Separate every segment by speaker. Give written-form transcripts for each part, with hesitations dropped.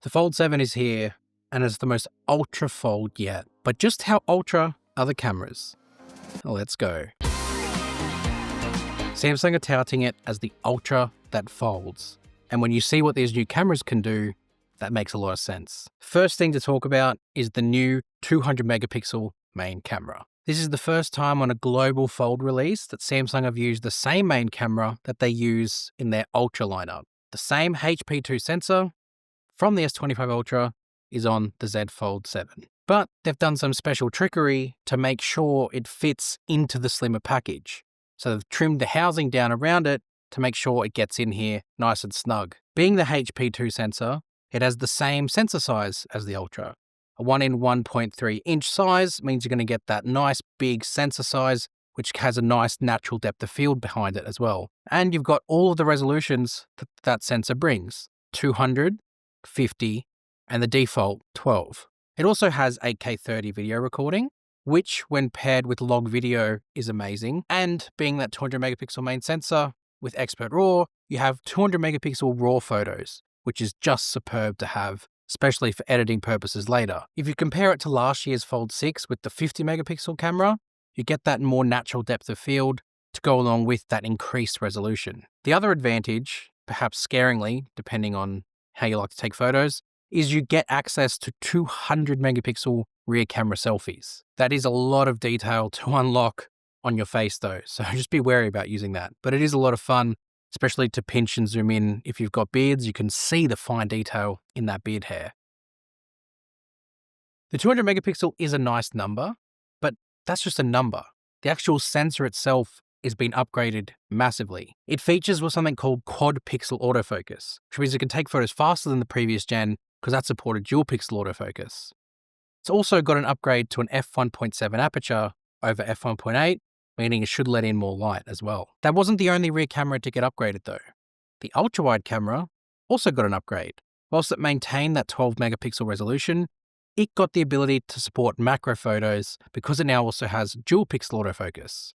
Speaker 1: The Fold 7 is here and is the most ultra fold yet. But just how ultra are the cameras? Let's go. Samsung are touting it as the ultra that folds. And when you see what these new cameras can do, that makes a lot of sense. First thing to talk about is the new 200 megapixel main camera. This is the first time on a global fold release that Samsung have used the same main camera that they use in their Ultra lineup. The same HP2 sensor from the S25 Ultra is on the Z Fold7. But they've done some special trickery to make sure it fits into the slimmer package. So they've trimmed the housing down around it to make sure it gets in here nice and snug. Being the HP2 sensor, it has the same sensor size as the Ultra. A 1 in 1.3 inch size means you're going to get that nice big sensor size, which has a nice natural depth of field behind it as well. And you've got all of the resolutions that sensor brings: 200, 50, and the default 12. It also has 8K 30 video recording, which when paired with log video is amazing. And being that 200 megapixel main sensor with Expert RAW, you have 200 megapixel RAW photos, which is just superb to have, especially for editing purposes later. If you compare it to last year's Fold 6 with the 50 megapixel camera, you get that more natural depth of field to go along with that increased resolution. The other advantage, perhaps scaringly, depending on how you like to take photos, is you get access to 200 megapixel rear camera selfies. That is a lot of detail to unlock on your face though, so just be wary about using that. But it is a lot of fun, especially to pinch and zoom in. If you've got beards, you can see the fine detail in that beard hair. The 200 megapixel is a nice number, but that's just a number. The actual sensor itself is being upgraded massively. It features with something called quad pixel autofocus, which means it can take photos faster than the previous gen because that supported dual pixel autofocus. It's also got an upgrade to an f1.7 aperture over f1.8, meaning it should let in more light as well. That wasn't the only rear camera to get upgraded though. The ultrawide camera also got an upgrade. Whilst it maintained that 12 megapixel resolution, it got the ability to support macro photos because it now also has dual pixel autofocus.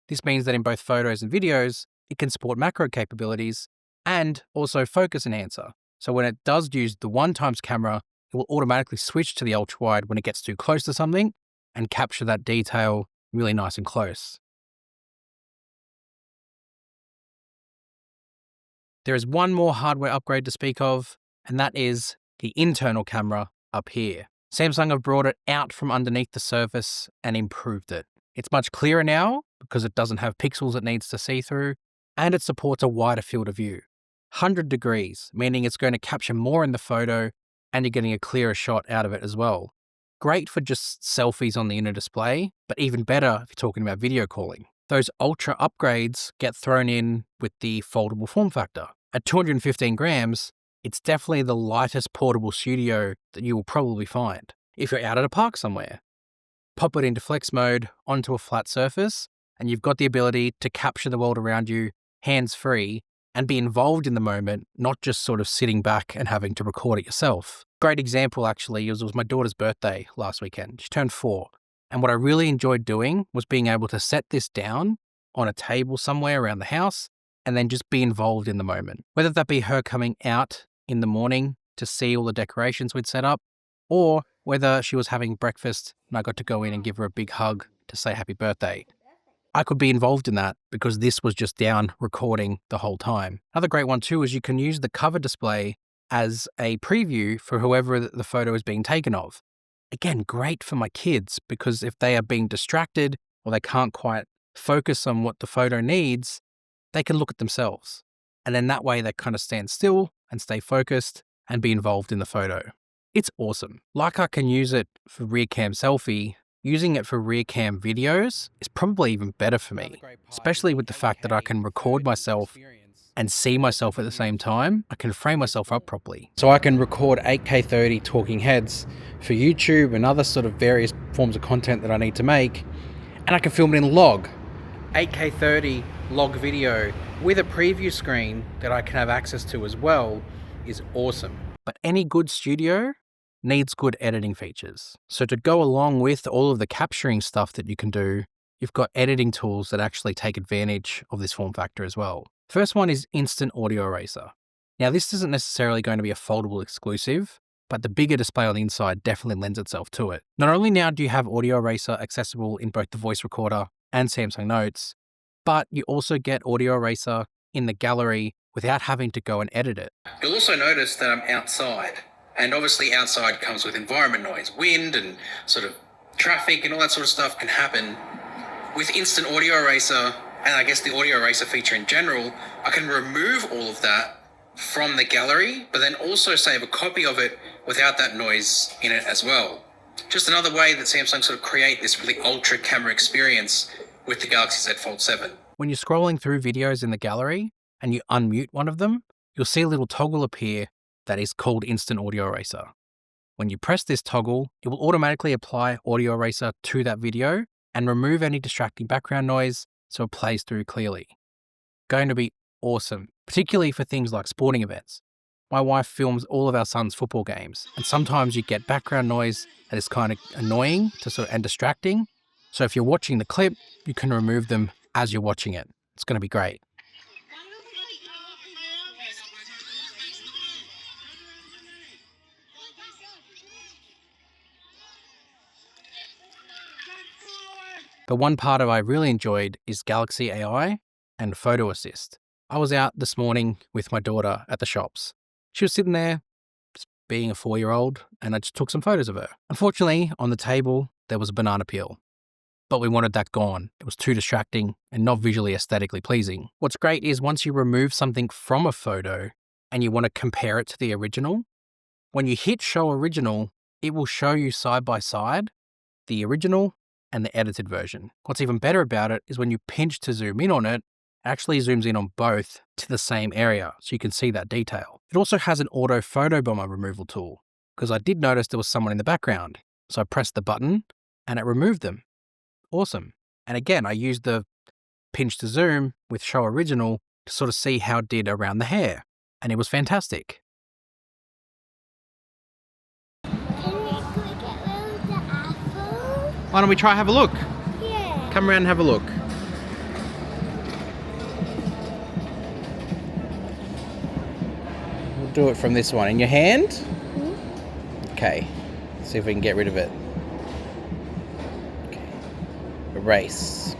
Speaker 1: This means that in both photos and videos, it can support macro capabilities and also focus enhancer. So when it does use the 1x camera, it will automatically switch to the ultrawide when it gets too close to something and capture that detail really nice and close. There is one more hardware upgrade to speak of, and that is the internal camera up here. Samsung have brought it out from underneath the surface and improved it. It's much clearer now because it doesn't have pixels it needs to see through, and it supports a wider field of view. 100 degrees, meaning it's going to capture more in the photo and you're getting a clearer shot out of it as well. Great for just selfies on the inner display, but even better if you're talking about video calling. Those ultra upgrades get thrown in with the foldable form factor. At 215 grams, it's definitely the lightest portable studio that you will probably find if you're out at a park somewhere. Pop it into flex mode onto a flat surface, and you've got the ability to capture the world around you hands-free and be involved in the moment, not just sort of sitting back and having to record it yourself. Great example actually, it was my daughter's birthday last weekend. She turned 4. And what I really enjoyed doing was being able to set this down on a table somewhere around the house and then just be involved in the moment. Whether that be her coming out in the morning to see all the decorations we'd set up, or whether she was having breakfast and I got to go in and give her a big hug to say happy birthday. I could be involved in that because this was just down recording the whole time. Another great one too is you can use the cover display as a preview for whoever the photo is being taken of. Again, great for my kids because if they are being distracted or they can't quite focus on what the photo needs, they can look at themselves. And then that way they kind of stand still and stay focused and be involved in the photo. It's awesome. Like I can use it for rear cam selfie, using it for rear cam videos is probably even better for me, especially with the fact that I can record myself and see myself at the same time. I can frame myself up properly. So I can record 8K 30 talking heads for YouTube and other sort of various forms of content that I need to make, and I can film it in log. 8K 30 log video with a preview screen that I can have access to as well is awesome. But any good studio needs good editing features. So to go along with all of the capturing stuff that you can do, you've got editing tools that actually take advantage of this form factor as well. First one is Instant Audio Eraser. Now, this isn't necessarily going to be a foldable exclusive, but the bigger display on the inside definitely lends itself to it. Not only now do you have Audio Eraser accessible in both the voice recorder and Samsung Notes, but you also get Audio Eraser in the gallery without having to go and edit it. You'll also notice that I'm outside, and obviously outside comes with environment noise, wind and sort of traffic and all that sort of stuff can happen. With Instant Audio Eraser, and I guess the Audio Eraser feature in general, I can remove all of that from the gallery, but then also save a copy of it without that noise in it as well. Just another way that Samsung sort of create this really ultra camera experience with the Galaxy Z Fold7. When you're scrolling through videos in the gallery and you unmute one of them, you'll see a little toggle appear that is called Instant Audio Eraser. When you press this toggle, it will automatically apply Audio Eraser to that video and remove any distracting background noise so it plays through clearly. Going to be awesome, particularly for things like sporting events. My wife films all of our son's football games, and sometimes you get background noise that is kind of annoying and distracting. So if you're watching the clip, you can remove them as you're watching it. It's going to be great. But one part of I really enjoyed is Galaxy AI and Photo Assist. I was out this morning with my daughter at the shops. She was sitting there, just being a 4-year-old, and I just took some photos of her. Unfortunately, on the table, there was a banana peel. But we wanted that gone. It was too distracting and not visually aesthetically pleasing. What's great is once you remove something from a photo and you want to compare it to the original, when you hit Show Original, it will show you side by side the original and the edited version. What's even better about it is when you pinch to zoom in on it, it actually zooms in on both to the same area, so you can see that detail. It also has an auto photo bomber removal tool, because I did notice there was someone in the background. So I pressed the button and it removed them. Awesome. And again, I used the pinch to zoom with Show Original to sort of see how it did around the hair, and it was fantastic. Why don't we try have a look?
Speaker 2: Yeah.
Speaker 1: Come around and have a look. We'll do it from this one. In your hand?
Speaker 2: Mm-hmm.
Speaker 1: Okay. See if we can get rid of it. Okay. Erase.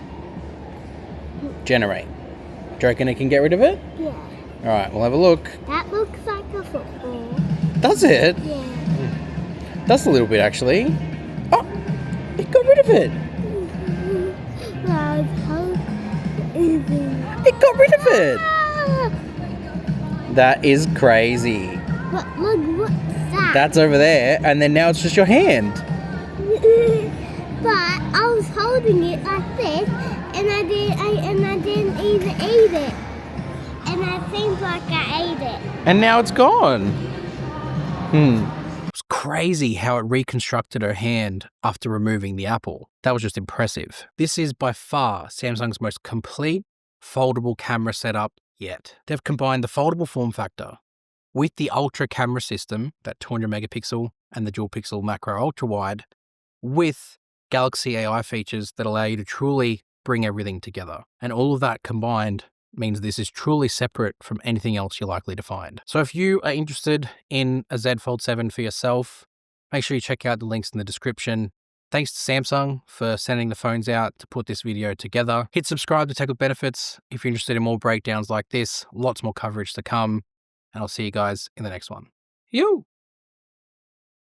Speaker 1: Generate. Do you reckon it can get rid of it?
Speaker 2: Yeah.
Speaker 1: Alright, we'll have a look.
Speaker 2: That looks like a football.
Speaker 1: Does it?
Speaker 2: Yeah.
Speaker 1: Does a little bit actually. Oh! It got rid of it!
Speaker 2: Wow, how easy.
Speaker 1: It got rid of it!
Speaker 2: Ah!
Speaker 1: That is crazy.
Speaker 2: But look, what's that?
Speaker 1: That's over there, and then now it's just your hand.
Speaker 2: But I was holding it like this, and I didn't even eat it. And it seems like I ate it.
Speaker 1: And now it's gone. It was crazy how it reconstructed her hand after removing the apple. That was just impressive. This is by far Samsung's most complete foldable camera setup yet. They've combined the foldable form factor with the ultra camera system, that 200 megapixel and the dual pixel macro ultra wide, with Galaxy AI features that allow you to truly bring everything together. And all of that combined means this is truly separate from anything else you're likely to find. So if you are interested in a Z Fold7 for yourself, make sure you check out the links in the description. Thanks to Samsung for sending the phones out to put this video together. Hit subscribe to Technical Benefits if you're interested in more breakdowns like this. Lots more coverage to come. And I'll see you guys in the next one. Yo!